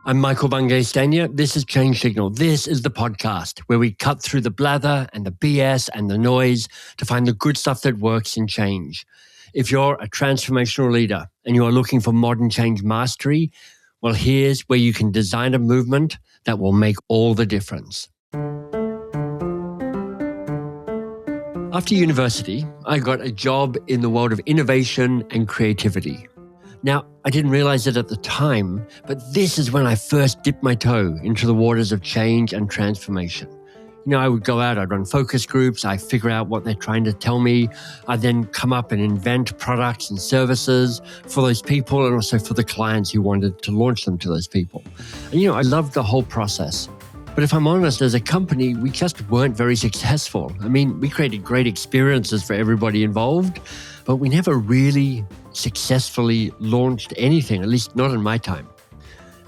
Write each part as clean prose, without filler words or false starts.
I'm Michael Bungay-Stanier. This is Change Signal. This is the podcast where we cut through the blather and the BS and the noise to find the good stuff that works in change. If you're a transformational leader and you are looking for modern change mastery, well, here's where you can design a movement that will make all the difference. After university, I got a job in the world of innovation and creativity. Now, I didn't realize it at the time, but this is when I first dipped my toe into the waters of change and transformation. I would go out, I'd run focus groups, I'd figure out what they're trying to tell me. I'd then come up and invent products and services for those people and also for the clients who wanted to launch them to those people. And I loved the whole process. But if I'm honest, as a company, we just weren't very successful. We created great experiences for everybody involved, but we never really successfully launched anything, at least not in my time.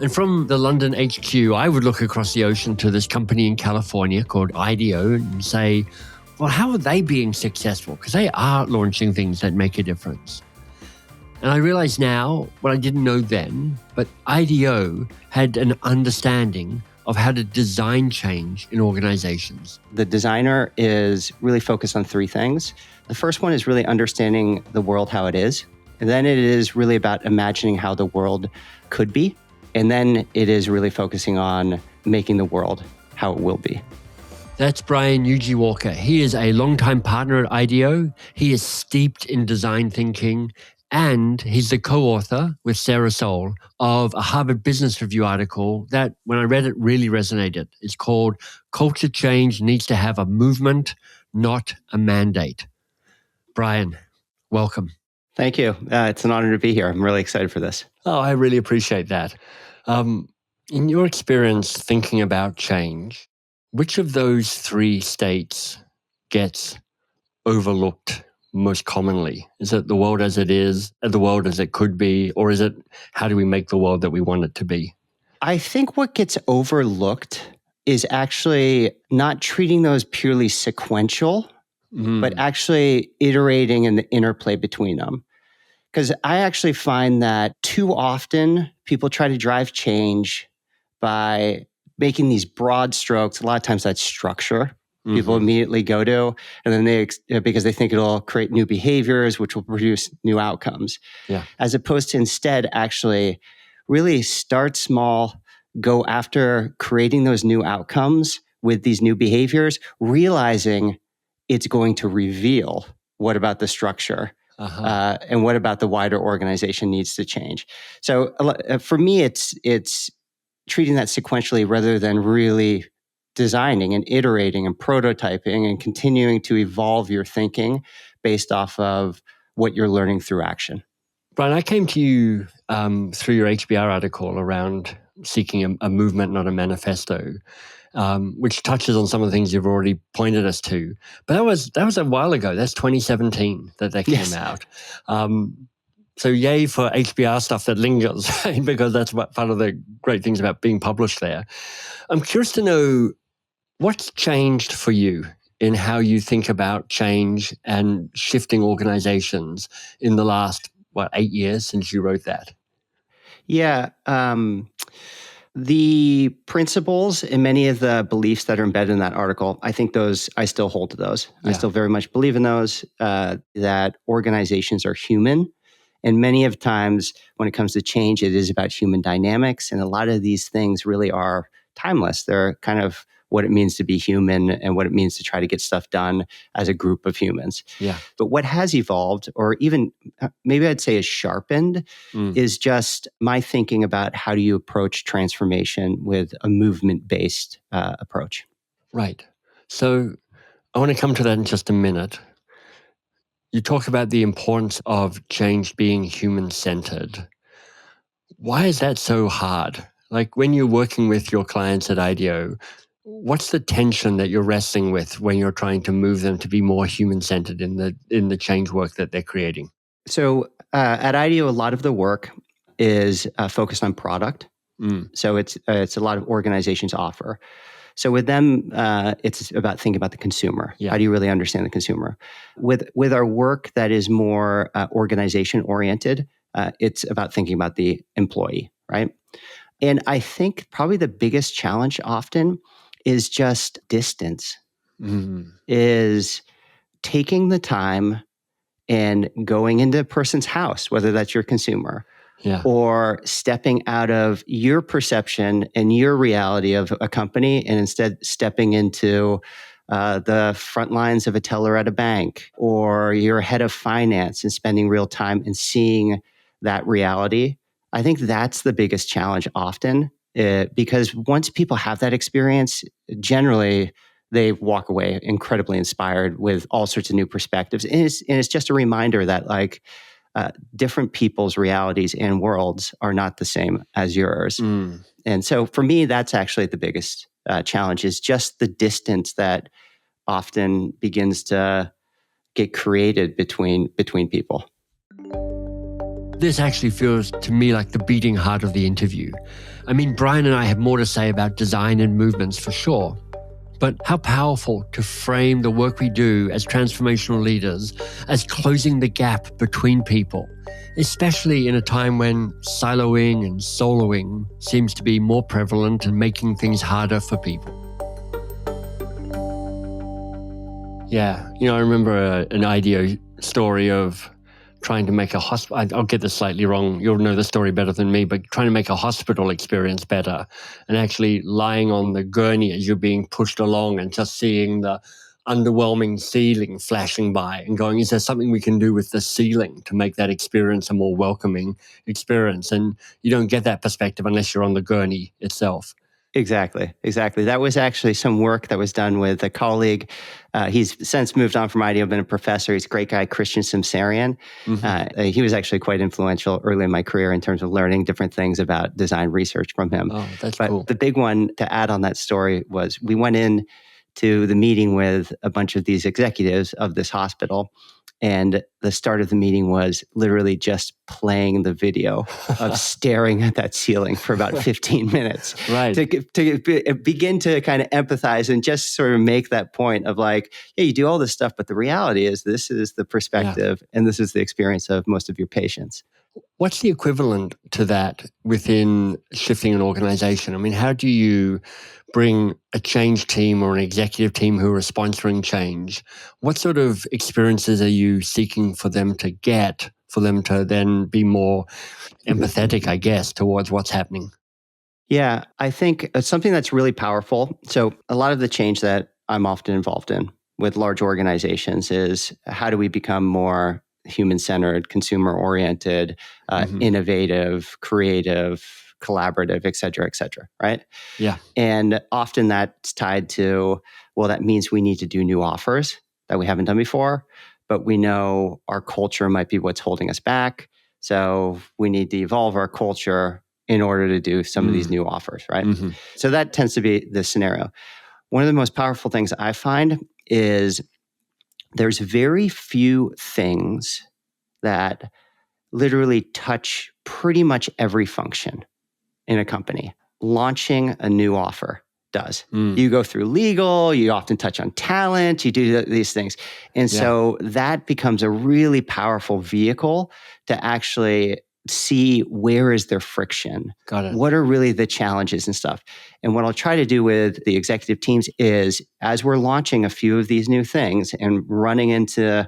And from the London HQ, I would look across the ocean to this company in California called IDEO and say, well, how are they being successful? Because they are launching things that make a difference. And I realize now, what I didn't know then, but IDEO had an understanding of how to design change in organizations. The designer is really focused on three things. The first one is really understanding the world how it is. And then it is really about imagining how the world could be. And then it is really focusing on making the world how it will be. That's Bryan Walker. He is a longtime partner at IDEO. He is steeped in design thinking, and he's the co-author with Sarah Soul of a Harvard Business Review article that, when I read it, really resonated. It's called Culture Change Needs to Have a Movement, Not a Mandate. Bryan, welcome. Thank you. It's an honor to be here. I'm really excited for this. Oh, I really appreciate that. In your experience thinking about change, which of those three states gets overlooked most commonly? Is it the world as it is, the world as it could be, or is it how do we make the world that we want it to be? I think what gets overlooked is actually not treating those purely sequential, but actually iterating in the interplay between them. Because I actually find that too often people try to drive change by making these broad strokes. A lot of times that's structure. People immediately go to, and then because they think it'll create new behaviors, which will produce new outcomes. Yeah. As opposed to instead actually really start small, go after creating those new outcomes with these new behaviors, realizing it's going to reveal what about the structure and what about the wider organization needs to change. So for me, it's treating that sequentially rather than really designing and iterating and prototyping and continuing to evolve your thinking based off of what you're learning through action. Bryan, I came to you through your HBR article around seeking a movement, not a manifesto, which touches on some of the things you've already pointed us to. But that was a while ago. That's 2017 that came out. So yay for HBR stuff that lingers, because that's part of the great things about being published there. I'm curious to know what's changed for you in how you think about change and shifting organizations in the last, 8 years since you wrote that? Yeah. The principles and many of the beliefs that are embedded in that article, I think I still hold to those. Yeah. I still very much believe in those, that organizations are human. And many of times when it comes to change, it is about human dynamics. And a lot of these things really are timeless. They're kind of what it means to be human and what it means to try to get stuff done as a group of humans. Yeah. But what has evolved, or even maybe I'd say is sharpened, is just my thinking about how do you approach transformation with a movement-based approach. Right. So I want to come to that in just a minute. You talk about the importance of change being human-centered. Why is that so hard? Like when you're working with your clients at IDEO, what's the tension that you're wrestling with when you're trying to move them to be more human-centered in the change work that they're creating? So at IDEO, a lot of the work is focused on product. So it's a lot of organizations offer. So with them, it's about thinking about the consumer. Yeah. How do you really understand the consumer? With our work that is more organization oriented, it's about thinking about the employee, right? And I think probably the biggest challenge often is just distance, is taking the time and going into a person's house, whether that's your consumer, or stepping out of your perception and your reality of a company and instead stepping into the front lines of a teller at a bank, or your head of finance and spending real time and seeing that reality. I think that's the biggest challenge often, because once people have that experience, generally they walk away incredibly inspired with all sorts of new perspectives. And it's just a reminder that different people's realities and worlds are not the same as yours. And so for me, that's actually the biggest challenge, is just the distance that often begins to get created between people. This actually feels to me like the beating heart of the interview. I mean, Bryan and I have more to say about design and movements for sure. But how powerful to frame the work we do as transformational leaders as closing the gap between people, especially in a time when siloing and soloing seems to be more prevalent and making things harder for people. Yeah, I remember an IDEO story of trying to make a hospital, I'll get this slightly wrong, you'll know the story better than me, but trying to make a hospital experience better, and actually lying on the gurney as you're being pushed along and just seeing the underwhelming ceiling flashing by and going, is there something we can do with the ceiling to make that experience a more welcoming experience? And you don't get that perspective unless you're on the gurney itself. Exactly. That was actually some work that was done with a colleague. He's since moved on from IDEO, been a professor. He's a great guy, Christian Simsarian. He was actually quite influential early in my career in terms of learning different things about design research from him. Oh, that's cool. The big one to add on that story was we went in to the meeting with a bunch of these executives of this hospital. And the start of the meeting was literally just playing the video of staring at that ceiling for about 15 minutes. Right. To begin to kind of empathize and just sort of make that point of like, yeah, you do all this stuff, but the reality is this is the perspective and this is the experience of most of your patients. What's the equivalent to that within shifting an organization? I mean, how do you bring a change team or an executive team who are sponsoring change? What sort of experiences are you seeking for them to get, for them to then be more empathetic, I guess, towards what's happening? Yeah, I think it's something that's really powerful. So a lot of the change that I'm often involved in with large organizations is how do we become more human-centered, consumer-oriented, innovative, creative, collaborative, et cetera, right? Yeah. And often that's tied to, well, that means we need to do new offers that we haven't done before, but we know our culture might be what's holding us back. So we need to evolve our culture in order to do some of these new offers, right? So that tends to be the scenario. One of the most powerful things I find is there's very few things that literally touch pretty much every function in a company. Launching a new offer does. You go through legal, you often touch on talent, you do these things. And so that becomes a really powerful vehicle to actually see where is there friction. Got it. What are really the challenges and stuff. And what I'll try to do with the executive teams is, as we're launching a few of these new things and running into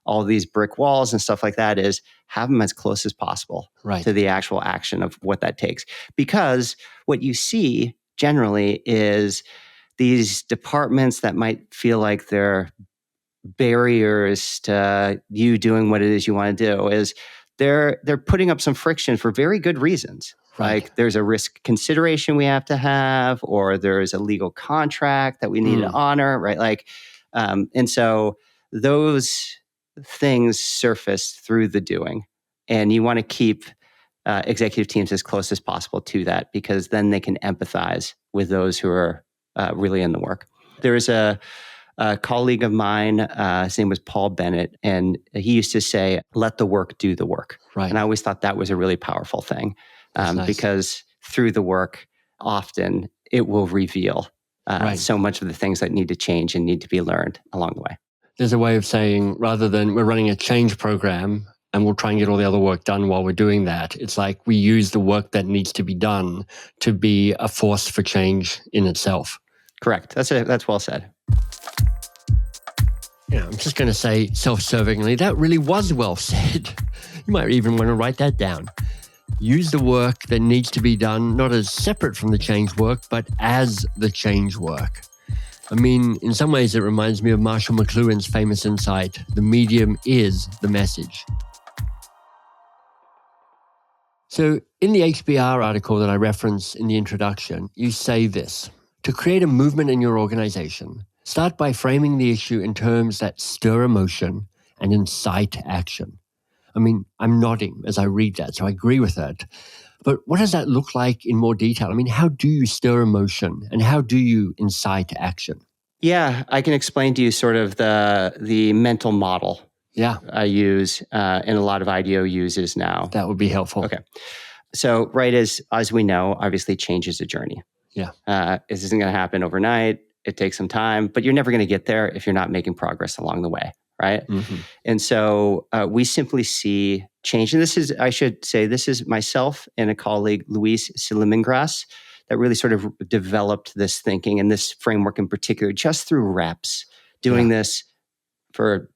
all these brick walls and stuff like that, is have them as close as possible to the actual action of what that takes. Because what you see generally is these departments that might feel like they're barriers to you doing what it is you want to do, is they're putting up some friction for very good reasons. Like there's a risk consideration we have to have, or there's a legal contract that we need to honor, right? And so those things surface through the doing, and you want to keep executive teams as close as possible to that, because then they can empathize with those who are really in the work. There is a colleague of mine, his name was Paul Bennett, and he used to say, let the work do the work. And I always thought that was a really powerful thing, because through the work, often it will reveal so much of the things that need to change and need to be learned along the way. There's a way of saying, rather than we're running a change program, and we'll try and get all the other work done while we're doing that. It's like we use the work that needs to be done to be a force for change in itself. Correct. That's well said. Yeah, I'm just going to say self-servingly, that really was well said. You might even want to write that down. Use the work that needs to be done, not as separate from the change work, but as the change work. I mean, in some ways, it reminds me of Marshall McLuhan's famous insight, the medium is the message. So in the HBR article that I reference in the introduction, you say this: to create a movement in your organization, start by framing the issue in terms that stir emotion and incite action. I mean, I'm nodding as I read that, so I agree with that. But what does that look like in more detail? I mean, how do you stir emotion and how do you incite action? Yeah, I can explain to you sort of the mental model I use and a lot of IDEO uses now. That would be helpful. Okay. So, right, as we know, obviously change is a journey. Yeah. This isn't going to happen overnight. It takes some time, but you're never going to get there if you're not making progress along the way, right? Mm-hmm. And so we simply see change. And I should say, this is myself and a colleague, Luis Silimengras, that really sort of developed this thinking and this framework in particular, just through reps, doing this for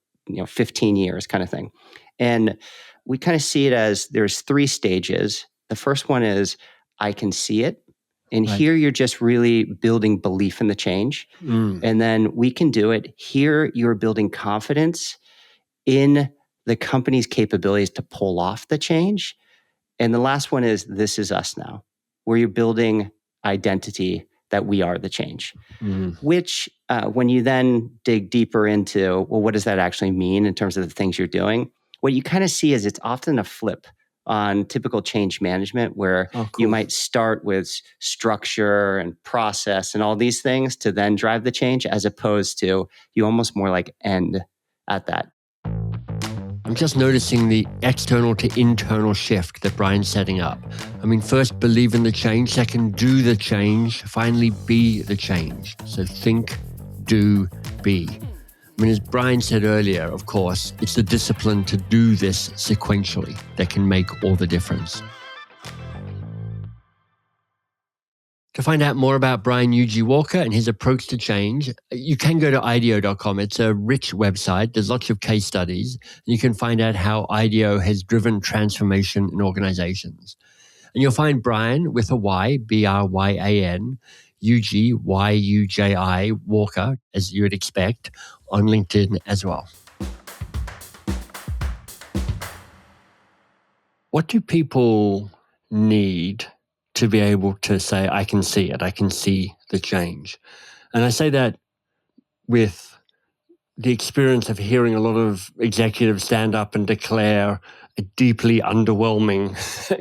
15 years kind of thing. And we kind of see it as there's 3 stages. The first one is I can see it. And here you're just really building belief in the change. And then we can do it. Here you're building confidence in the company's capabilities to pull off the change. And the last one is this is us now, where you're building identity that we are the change, which when you then dig deeper into, well, what does that actually mean in terms of the things you're doing? What you kind of see is it's often a flip on typical change management where you might start with structure and process and all these things to then drive the change, as opposed to you almost more like end at that. I'm just noticing the external to internal shift that Bryan's setting up. I mean, first, believe in the change. Second, do the change. Finally, be the change. So think, do, be. I mean, as Bryan said earlier, of course, it's the discipline to do this sequentially that can make all the difference. To find out more about Bryan Walker and his approach to change, you can go to IDEO.com. It's a rich website. There's lots of case studies. And you can find out how IDEO has driven transformation in organizations. And you'll find Bryan with a Y, Bryan, Yuji, Walker, as you would expect, on LinkedIn as well. What do people need to be able to say, I can see it, I can see the change? And I say that with the experience of hearing a lot of executives stand up and declare a deeply underwhelming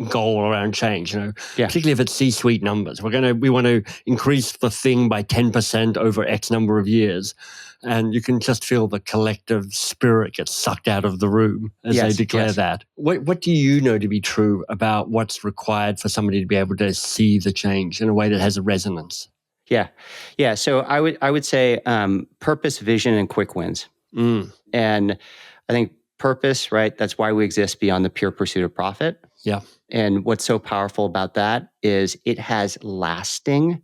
goal around change, particularly if it's C-suite numbers. We want to increase the thing by 10% over X number of years. And you can just feel the collective spirit get sucked out of the room as they declare that. What do you know to be true about what's required for somebody to be able to see the change in a way that has a resonance? Yeah. So I would say purpose, vision, and quick wins. And I think purpose, right? That's why we exist beyond the pure pursuit of profit. Yeah. And what's so powerful about that is it has lasting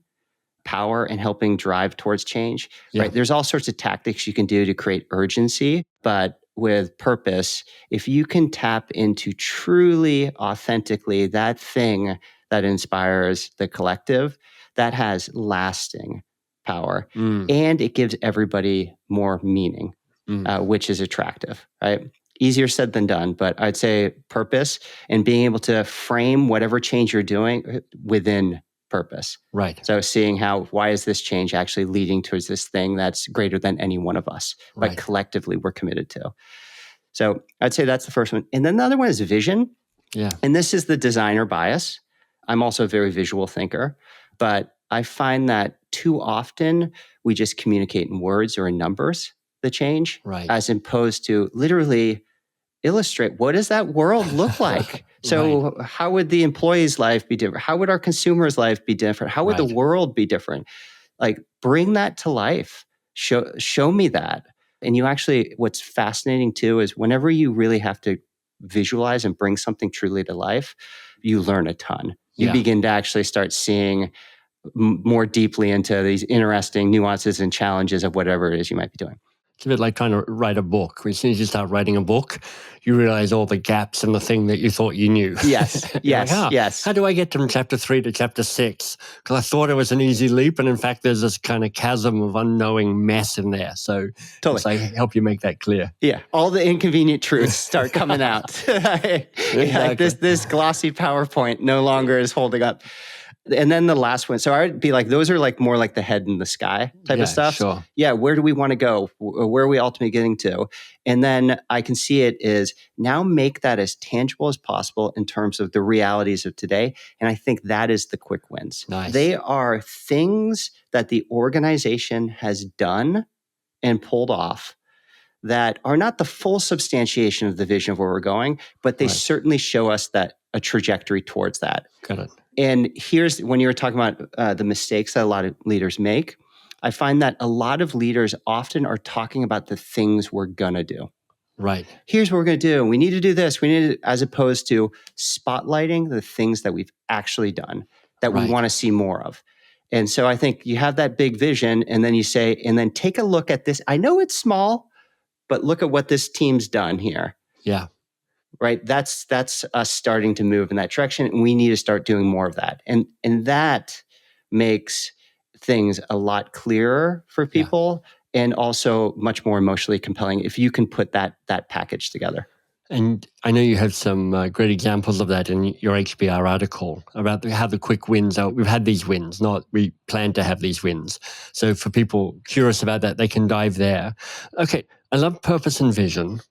power in helping drive towards change. Right? There's all sorts of tactics you can do to create urgency, but with purpose, if you can tap into truly, authentically that thing that inspires the collective, that has lasting power, and it gives everybody more meaning, which is attractive, right? Easier said than done, but I'd say purpose and being able to frame whatever change you're doing within purpose. Right. So seeing why is this change actually leading towards this thing that's greater than any one of us, but collectively we're committed to. So I'd say that's the first one. And then the other one is vision. Yeah. And this is the designer bias. I'm also a very visual thinker, but I find that too often we just communicate in words or in numbers, the change, as opposed to literally illustrate what does that world look like? So how would the employee's life be different? How would our consumer's life be different? How would the world be different? Like bring that to life. Show me that. And you actually, what's fascinating too is whenever you really have to visualize and bring something truly to life, you learn a ton. You Yeah. begin to actually start seeing more deeply into these interesting nuances and challenges of whatever it is you might be doing. It's a bit like trying to write a book. As soon as you start writing a book, you realize all the gaps in the thing that you thought you knew. Yes, yes, yes. How do I get from chapter 3 to chapter 6? Because I thought it was an easy leap, and in fact, there's this kind of chasm of unknowing mess in there. So Totally. I help you make that clear. Yeah, all the inconvenient truths start coming out. Exactly. Like this glossy PowerPoint no longer is holding up. And then the last one. So I would be like, those are like more like the head in the sky type of stuff. Sure. Yeah, where do we want to go? Where are we ultimately getting to? And then I can see it is now make that as tangible as possible in terms of the realities of today. And I think that is the quick wins. Nice. They are things that the organization has done and pulled off that are not the full substantiation of the vision of where we're going, but they certainly show us that a trajectory towards that. Got it. And here's when you were talking about the mistakes that a lot of leaders make, I find that a lot of leaders often are talking about the things we're going to do. Right. Here's what we're going to do. We need to do this. We need to, as opposed to spotlighting the things that we've actually done that we want to see more of. And so I think you have that big vision and then you say, and then take a look at this. I know it's small, but look at what this team's done here. Yeah. Right. That's us starting to move in that direction. And we need to start doing more of that. And that makes things a lot clearer for people and also much more emotionally compelling if you can put that package together. And I know you have some great examples of that in your HBR article about how the quick wins are. We've had these wins, not we plan to have these wins. So for people curious about that, they can dive there. Okay, I love purpose and vision,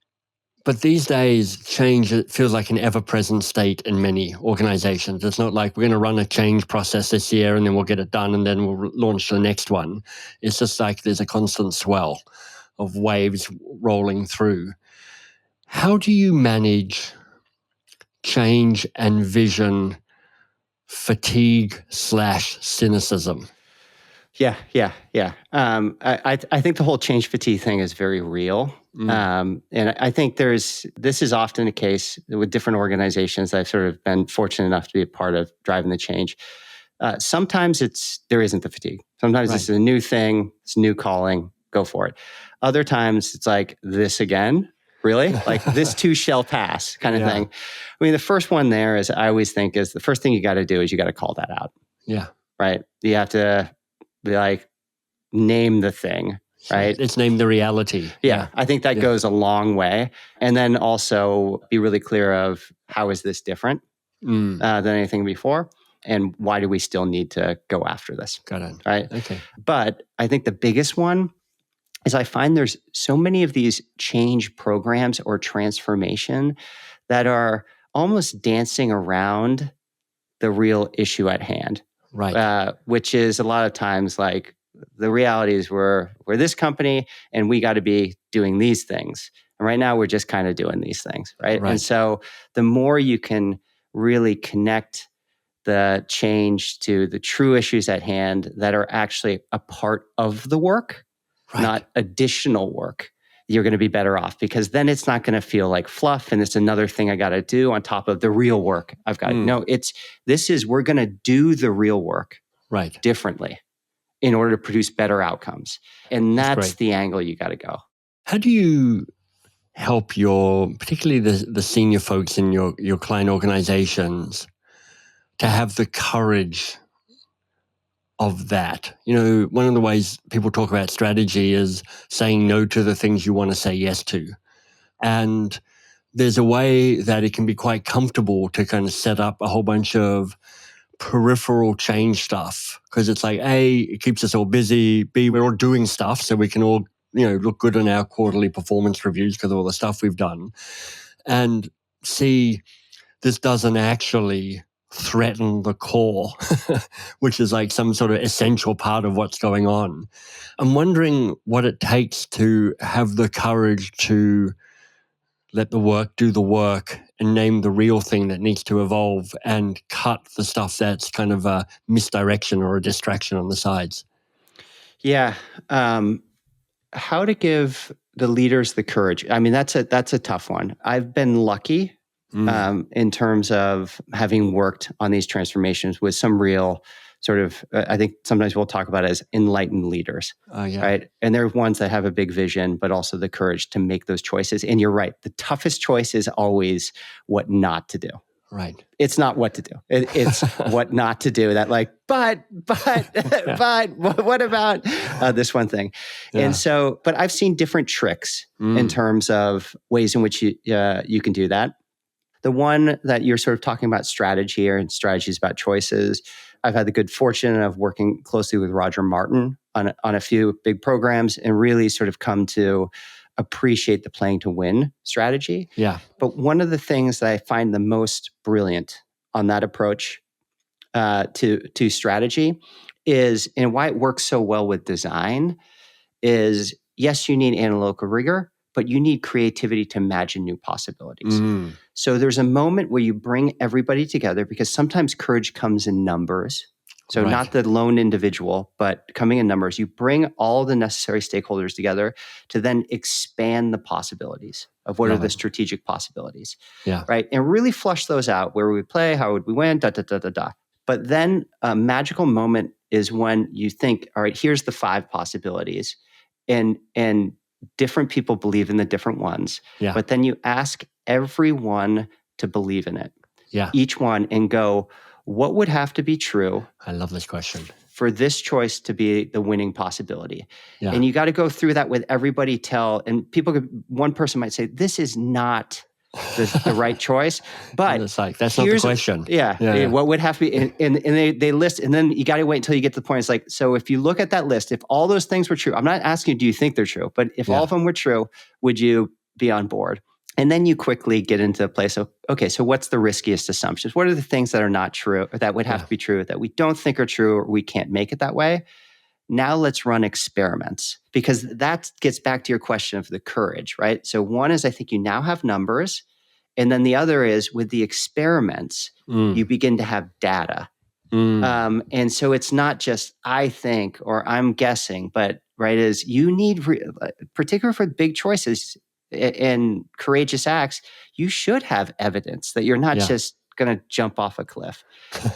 but these days change feels like an ever-present state in many organizations. It's not like we're going to run a change process this year and then we'll get it done and then we'll launch the next one. It's just like there's a constant swell of waves rolling through. How do you manage change and vision fatigue / cynicism? Yeah. I think the whole change fatigue thing is very real. And I think this is often a case with different organizations that I've sort of been fortunate enough to be a part of driving the change. Sometimes there isn't the fatigue. Sometimes this is a new thing, it's a new calling, go for it. Other times it's like, this again? Really? Like this too shall pass kind of thing. I mean, the first one there is I always think is the first thing you got to do is you got to call that out. Yeah. Right? You have to be like, name the thing, right? It's name the reality. Yeah. I think that goes a long way. And then also be really clear of how is this different than anything before? And why do we still need to go after this? Got it. Right? Okay. But I think the biggest one is I find there's so many of these change programs or transformation that are almost dancing around the real issue at hand. Right. Which is a lot of times like the reality is we're this company and we got to be doing these things. And right now we're just kind of doing these things, right? And so the more you can really connect the change to the true issues at hand that are actually a part of the work, not additional work, you're going to be better off because then it's not going to feel like fluff and it's another thing I got to do on top of the real work I've got to do. No, we're going to do the real work differently in order to produce better outcomes. And that's the angle you got to go. How do you help particularly the senior folks in your client organizations to have the courage of that? You know, one of the ways people talk about strategy is saying no to the things you want to say yes to. And there's a way that it can be quite comfortable to kind of set up a whole bunch of peripheral change stuff because it's like, A, it keeps us all busy. B, we're all doing stuff so we can all, look good in our quarterly performance reviews because of all the stuff we've done. And C, this doesn't actually threaten the core, which is like some sort of essential part of what's going on. I'm wondering what it takes to have the courage to let the work do the work and name the real thing that needs to evolve and cut the stuff that's kind of a misdirection or a distraction on the sides. Yeah. How to give the leaders the courage. I mean, that's a tough one. I've been lucky in terms of having worked on these transformations with some real sort of, I think sometimes we'll talk about it as enlightened leaders, right? And they're ones that have a big vision, but also the courage to make those choices. And you're right, the toughest choice is always what not to do. Right. It's not what to do. It's what not to do. That like, but, what about this one thing? Yeah. And so, but I've seen different tricks in terms of ways in which you can do that. The one that you're sort of talking about strategy and strategies about choices, I've had the good fortune of working closely with Roger Martin on a few big programs and really sort of come to appreciate the playing to win strategy. Yeah. But one of the things that I find the most brilliant on that approach to strategy is, and why it works so well with design, is yes, you need analytical rigor, but you need creativity to imagine new possibilities. So there's a moment where you bring everybody together, because sometimes courage comes in numbers. So not the lone individual, but coming in numbers. You bring all the necessary stakeholders together to then expand the possibilities of what are the strategic possibilities. Yeah. Right. And really flush those out. Where would we play? How would we win? But then a magical moment is when you think, all right, here's the 5 possibilities. And different people believe in the different ones. Yeah. But then you ask everyone to believe in it. Yeah. Each one, and go, what would have to be true? I love this question. For this choice to be the winning possibility. Yeah. And you got to go through that with everybody and one person might say, this is not the right choice, but it's like, that's not the question. Yeah. What would have to be, and they list, and then you got to wait until you get to the point. It's like, so if you look at that list, if all those things were true, I'm not asking, do you think they're true? But if all of them were true, would you be on board? And then you quickly get into a place of, okay, so what's the riskiest assumptions? What are the things that are not true, or that would have to be true, that we don't think are true, or we can't make it that way? Now let's run experiments, because that gets back to your question of the courage, right? So one is, I think you now have numbers. And then the other is, with the experiments, you begin to have data. And so it's not just, I think, or I'm guessing, but right, is you need, particularly for big choices and courageous acts, you should have evidence that you're not just going to jump off a cliff.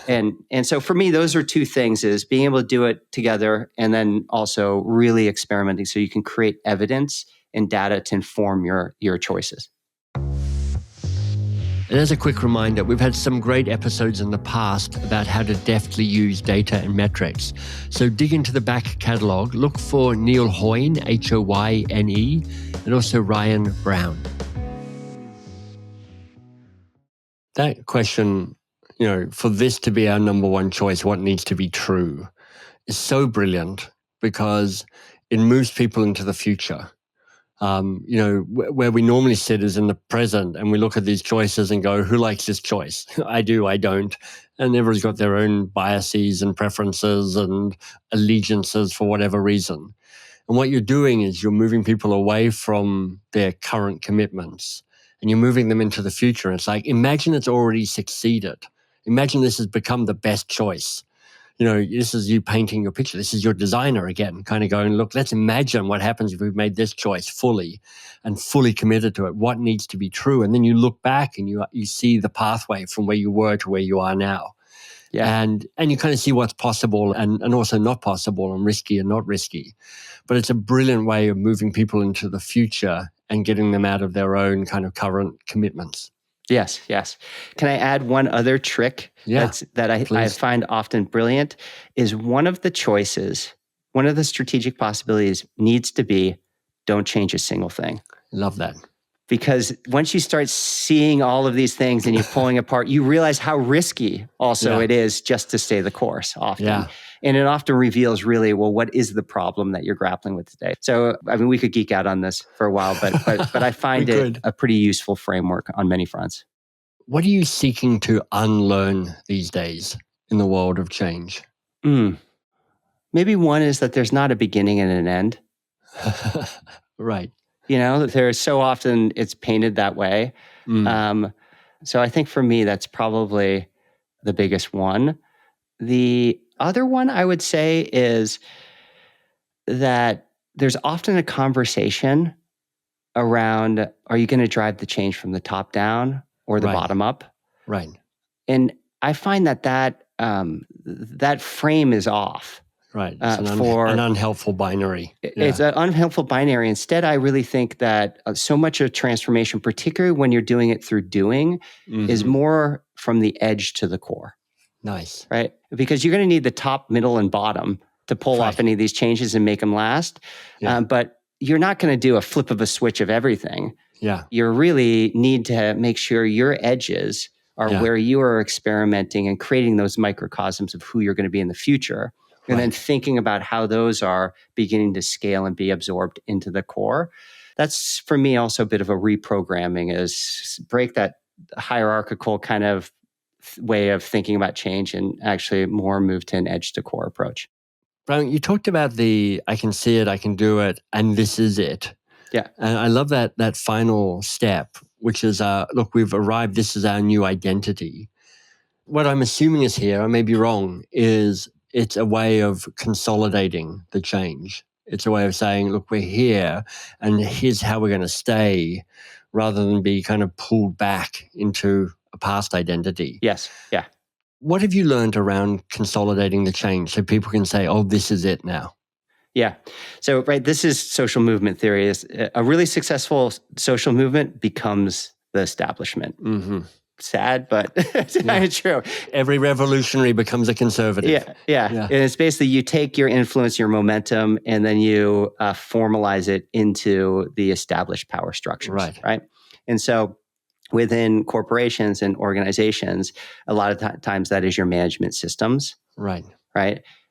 And so for me, those are 2 things: is being able to do it together, and then also really experimenting so you can create evidence and data to inform your choices. And as a quick reminder, we've had some great episodes in the past about how to deftly use data and metrics. So dig into the back catalog, look for Neil Hoyne, Hoyne, and also Ryan Brown. That question, for this to be our number one choice, what needs to be true, is so brilliant, because it moves people into the future. Where we normally sit is in the present, and we look at these choices and go, who likes this choice? I do, I don't. And everyone's got their own biases and preferences and allegiances for whatever reason. And what you're doing is you're moving people away from their current commitments, and you're moving them into the future. And it's like, imagine it's already succeeded. Imagine this has become the best choice. This is you painting your picture. This is your designer again, kind of going, look, let's imagine what happens if we've made this choice fully committed to it. What needs to be true? And then you look back and you see the pathway from where you were to where you are now. Yeah. And you kind of see what's possible and also not possible, and risky and not risky. But it's a brilliant way of moving people into the future and getting them out of their own kind of current commitments. Yes. Can I add one other trick that I find often brilliant? Is one of the choices, one of the strategic possibilities needs to be, don't change a single thing. Love that. Because once you start seeing all of these things and you're pulling apart, you realize how risky also it is just to stay the course often. Yeah. And it often reveals really, well, what is the problem that you're grappling with today? So, I mean, we could geek out on this for a while, but I find it a pretty useful framework on many fronts. What are you seeking to unlearn these days in the world of change? Maybe one is that there's not a beginning and an end. Right. There's so often it's painted that way. So I think for me, that's probably the biggest one. The other one I would say is that there's often a conversation around, are you going to drive the change from the top down, or the Right. bottom up. Right. And I find that frame is off. Right. It's an unhelpful binary. It's an unhelpful binary. Instead, I really think that so much of transformation, particularly when you're doing it through doing, is more from the edge to the core. Nice. Right? Because you're going to need the top, middle, and bottom to pull off any of these changes and make them last. Yeah. But you're not going to do a flip of a switch of everything. Yeah. You really need to make sure your edges are where you are experimenting and creating those microcosms of who you're going to be in the future. And then thinking about how those are beginning to scale and be absorbed into the core. That's, for me, also a bit of a reprogramming, is break that hierarchical kind of way of thinking about change and actually more move to an edge to core approach. Bryan, you talked about I can see it, I can do it, and this is it. Yeah. And I love that final step, which is, look, we've arrived, this is our new identity. What I'm assuming is here, I may be wrong, is it's a way of consolidating the change. It's a way of saying, look, we're here, and here's how we're going to stay, rather than be kind of pulled back into a past identity. Yes. Yeah. What have you learned around consolidating the change so people can say, oh, this is it now? Yeah. So, this is social movement theory. Is a really successful social movement becomes the establishment. Mm-hmm. Sad, but it's true. Every revolutionary becomes a conservative. Yeah. And it's basically you take your influence, your momentum, and then you formalize it into the established power structures. Right. And so within corporations and organizations, a lot of times that is your management systems. Right.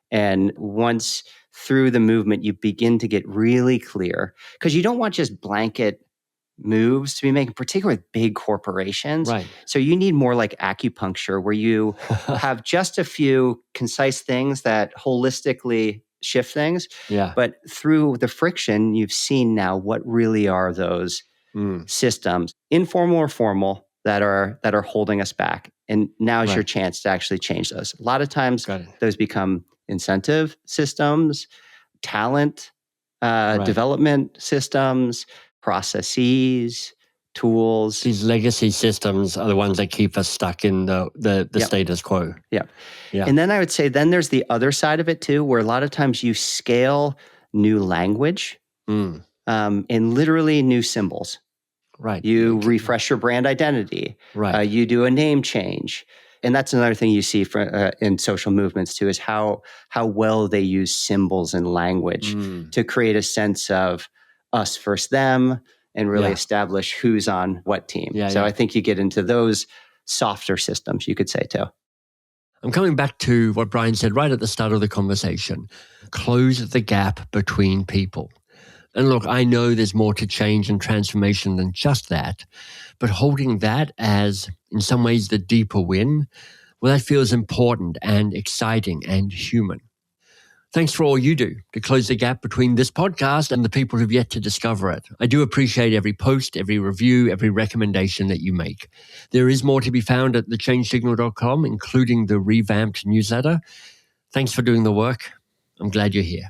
And once through the movement, you begin to get really clear, because you don't want just blanket moves to be making, particularly with big corporations. Right. So you need more like acupuncture, where you have just a few concise things that holistically shift things. Yeah. But through the friction, you've seen now what really are those systems, informal or formal, that are holding us back. And now is your chance to actually change those. A lot of times those become incentive systems, talent development systems, processes, tools. These legacy systems are the ones that keep us stuck in the status quo. Yeah. And then I would say then there's the other side of it too, where a lot of times you scale new language and literally new symbols. Right. You refresh your brand identity. Right. You do a name change. And that's another thing you see in social movements too, is how well they use symbols and language to create a sense of us versus them and really establish who's on what team. I think you get into those softer systems, you could say too. I'm coming back to what Bryan said right at the start of the conversation. Close the gap between people. And look, I know there's more to change and transformation than just that, but holding that as, in some ways, the deeper win, well, that feels important and exciting and human. Thanks for all you do to close the gap between this podcast and the people who've yet to discover it. I do appreciate every post, every review, every recommendation that you make. There is more to be found at thechangesignal.com, including the revamped newsletter. Thanks for doing the work. I'm glad you're here.